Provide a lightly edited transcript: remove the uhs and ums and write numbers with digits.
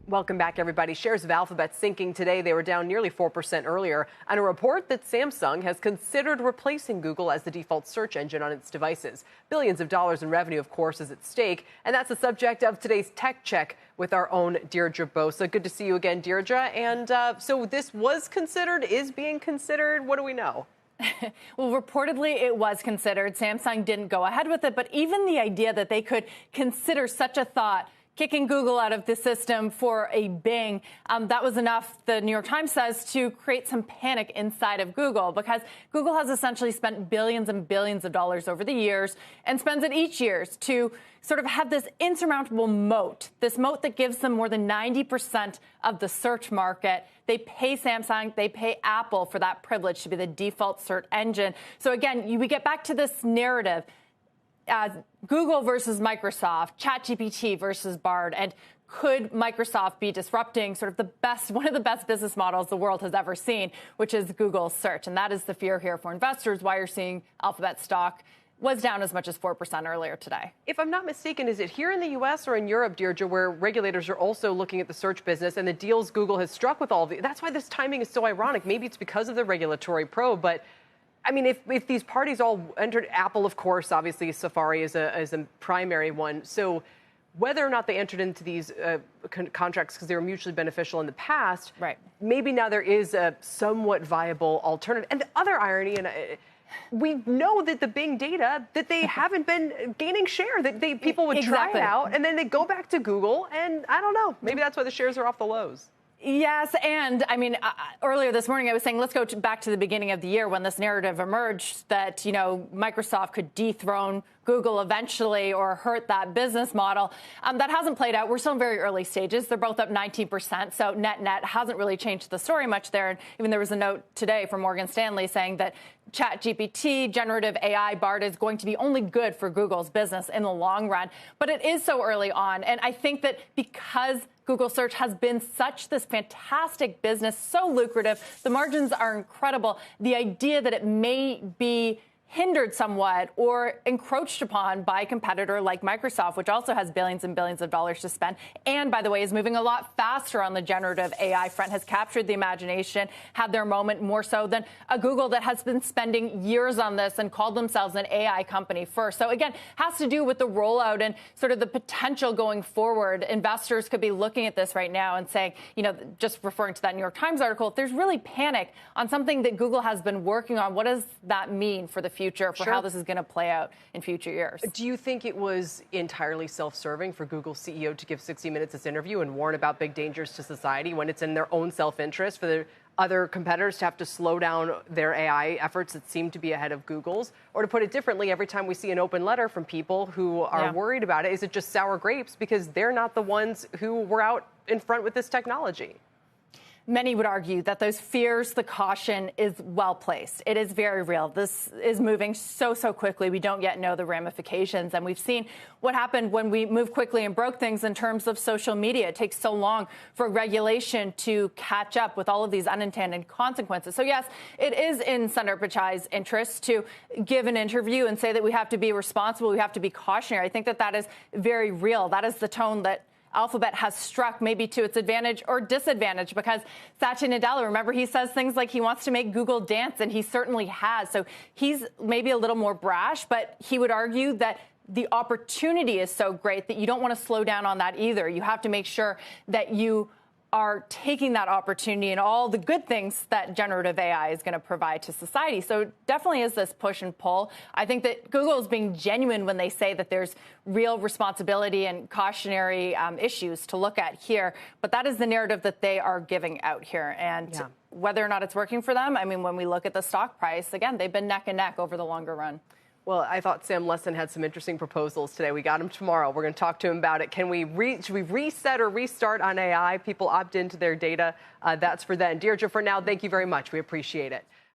Welcome back, everybody. Shares of Alphabet sinking today. They were down nearly 4% earlier on a report that Samsung has considered replacing Google as the default search engine on its devices. Billions of dollars in revenue, of course, is at stake. And that's the subject of today's Tech Check with our own Deirdre Bosa. Good to see you again, Deirdre. And so this was considered, is being considered. What do we know? Well, reportedly, it was considered. Samsung didn't go ahead with it. But even the idea that they could consider such a thought, kicking Google out of the system for a Bing, that was enough, the New York Times says, to create some panic inside of Google, because Google has essentially spent billions and billions of dollars over the years and spends it each year to sort of have this insurmountable moat, this moat that gives them more than 90% of the search market. They pay Samsung, they pay Apple for that privilege to be the default search engine. So again, we get back to this narrative. Google versus Microsoft, ChatGPT versus Bard, and could Microsoft be disrupting sort of one of the best business models the world has ever seen, which is Google search? And that is the fear here for investors, why you're seeing Alphabet stock was down as much as 4% earlier today. If I'm not mistaken, is it here in the U.S. or in Europe, Deirdre, where regulators are also looking at the search business and the deals Google has struck with all of it? That's why this timing is so ironic. Maybe it's because of the regulatory probe, but I mean, if these parties all entered, Apple, of course, obviously Safari is a primary one. So whether or not they entered into these contracts because they were mutually beneficial in the past, right? Maybe now there is a somewhat viable alternative. And the other irony, and we know that the Bing data, that they haven't been gaining share, that people would try it out and then they go back to Google. And I don't know, maybe that's why the shares are off the lows. Yes, and I mean, earlier this morning I was saying, let's go back to the beginning of the year when this narrative emerged that, you know, Microsoft could dethrone Google eventually or hurt that business model. That hasn't played out. We're still in very early stages. They're both up 19%. So net hasn't really changed the story much there. And even there was a note today from Morgan Stanley saying that ChatGPT, generative AI, Bard is going to be only good for Google's business in the long run. But it is so early on. And I think that because Google search has been such this fantastic business, so lucrative, the margins are incredible, the idea that it may be hindered somewhat or encroached upon by a competitor like Microsoft, which also has billions and billions of dollars to spend, and, by the way, is moving a lot faster on the generative AI front, has captured the imagination, had their moment more so than a Google that has been spending years on this and called themselves an AI company first. So, again, has to do with the rollout and sort of the potential going forward. Investors could be looking at this right now and saying, you know, just referring to that New York Times article, if there's really panic on something that Google has been working on, what does that mean for the future, for how this is going to play out in future years? Do you think it was entirely self-serving for Google's CEO to give 60 Minutes this interview and warn about big dangers to society when it's in their own self-interest for the other competitors to have to slow down their AI efforts that seem to be ahead of Google's? Or to put it differently, every time we see an open letter from people who are worried about it, is it just sour grapes because they're not the ones who were out in front with this technology? Many would argue that those fears, the caution is well placed. It is very real. This is moving so quickly. We don't yet know the ramifications. And we've seen what happened when we moved quickly and broke things in terms of social media. It takes so long for regulation to catch up with all of these unintended consequences. So, yes, it is in Sundar Pichai's interest to give an interview and say that we have to be responsible. We have to be cautionary. I think that is very real. That is the tone that Alphabet has struck, maybe to its advantage or disadvantage, because Satya Nadella, remember, he says things like he wants to make Google dance, and he certainly has. So he's maybe a little more brash, but he would argue that the opportunity is so great that you don't want to slow down on that either. You have to make sure that you are taking that opportunity and all the good things that generative AI is going to provide to society. So it definitely is this push and pull. I think that Google is being genuine when they say that there's real responsibility and cautionary issues to look at here. But that is the narrative that they are giving out here. And whether or not it's working for them, I mean, when we look at the stock price, again, they've been neck and neck over the longer run. Well, I thought Sam Lessin had some interesting proposals today. We got him tomorrow. We're going to talk to him about it. Should we reset or restart on AI? People opt into their data. That's for then. Deirdre, for now, thank you very much. We appreciate it.